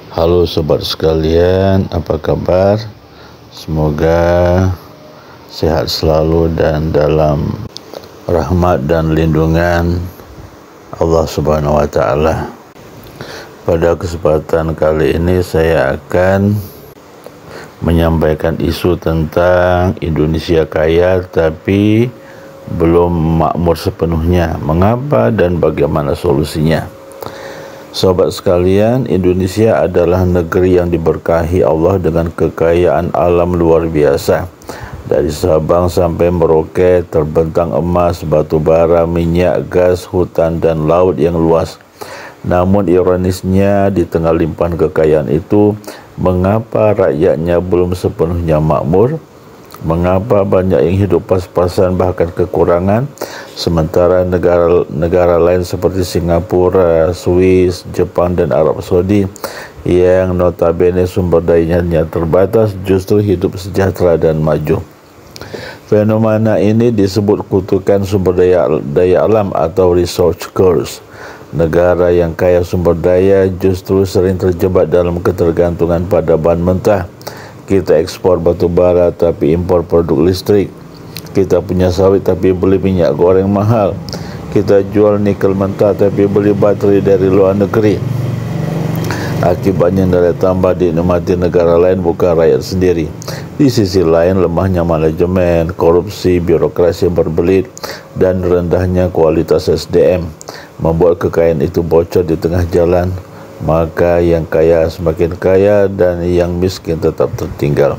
Halo sobat sekalian, apa kabar? Semoga sehat selalu dan dalam rahmat dan lindungan Allah Subhanahu wa taala. Pada kesempatan kali ini saya akan menyampaikan isu tentang Indonesia kaya tapi belum makmur sepenuhnya. Mengapa dan bagaimana solusinya? Sobat sekalian, Indonesia adalah negeri yang diberkahi Allah dengan kekayaan alam luar biasa. Dari Sabang sampai Merauke terbentang emas, batu bara, minyak, gas, hutan, dan laut yang luas. Namun ironisnya, di tengah limpahan kekayaan itu, mengapa rakyatnya belum sepenuhnya makmur? Mengapa banyak yang hidup pas-pasan bahkan kekurangan, sementara negara lain seperti Singapura, Swiss, Jepang, dan Arab Saudi yang notabene sumber dayanya terbatas justru hidup sejahtera dan maju? Fenomena ini disebut kutukan sumber daya alam atau resource curse. Negara yang kaya sumber daya justru sering terjebak dalam ketergantungan pada bahan mentah. Kita ekspor batu bara tapi impor produk listrik. Kita punya sawit tapi beli minyak goreng mahal. Kita jual nikel mentah tapi beli baterai dari luar negeri. Akibatnya nilai tambah dinikmati negara lain bukan rakyat sendiri. Di sisi lain, lemahnya manajemen, korupsi, birokrasi yang berbelit, dan rendahnya kualitas SDM membuat kekayaan itu bocor di tengah jalan. Maka yang kaya semakin kaya dan yang miskin tetap tertinggal.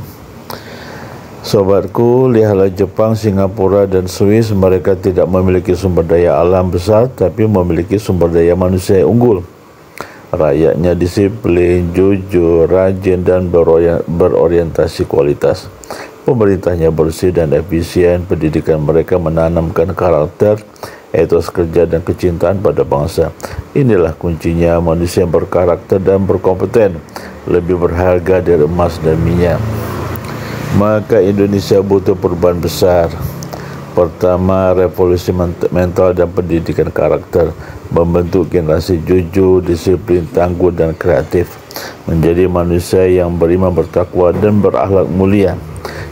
Sobatku, lihatlah Jepang, Singapura, dan Swiss. Mereka tidak memiliki sumber daya alam besar tapi memiliki sumber daya manusia yang unggul. Rakyatnya disiplin, jujur, rajin, dan berorientasi kualitas. Pemerintahnya bersih dan efisien. Pendidikan mereka menanamkan karakter, etos kerja, dan kecintaan pada bangsa. Inilah kuncinya, manusia yang berkarakter dan berkompeten lebih berharga dari emas dan minyak. Maka Indonesia butuh perubahan besar. Pertama, revolusi mental dan pendidikan karakter, membentuk generasi jujur, disiplin, tangguh, dan kreatif, menjadi manusia yang beriman, bertakwa, dan berakhlak mulia.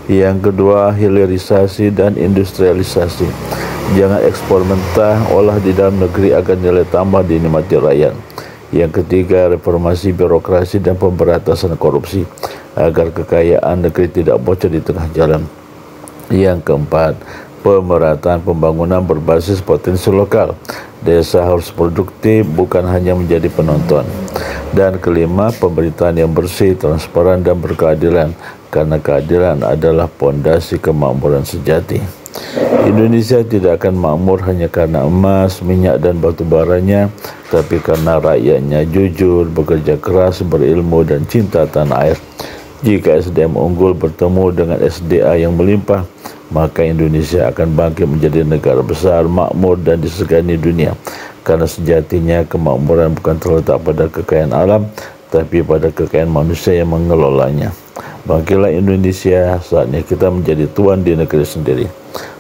Yang kedua, hilirisasi dan industrialisasi. Jangan ekspor mentah, olah di dalam negeri agar nilai tambah dinikmati rakyat. Yang ketiga, reformasi birokrasi dan pemberantasan korupsi agar kekayaan negeri tidak bocor di tengah jalan. Yang keempat, pemerataan pembangunan berbasis potensi lokal. Desa harus produktif, bukan hanya menjadi penonton. Dan kelima, pemerintahan yang bersih, transparan, dan berkeadilan, karena keadilan adalah pondasi kemakmuran sejati. Indonesia tidak akan makmur hanya karena emas, minyak, dan batu baranya, tapi karena rakyatnya jujur, bekerja keras, berilmu, dan cinta tanah air. Jika SDM unggul bertemu dengan SDA yang melimpah, maka Indonesia akan bangkit menjadi negara besar, makmur, dan disegani dunia. Karena sejatinya kemakmuran bukan terletak pada kekayaan alam, tapi pada kekayaan manusia yang mengelolanya. Bangkitlah Indonesia, saatnya kita menjadi tuan di negeri sendiri.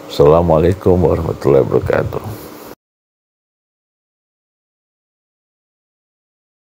Assalamualaikum warahmatullahi wabarakatuh.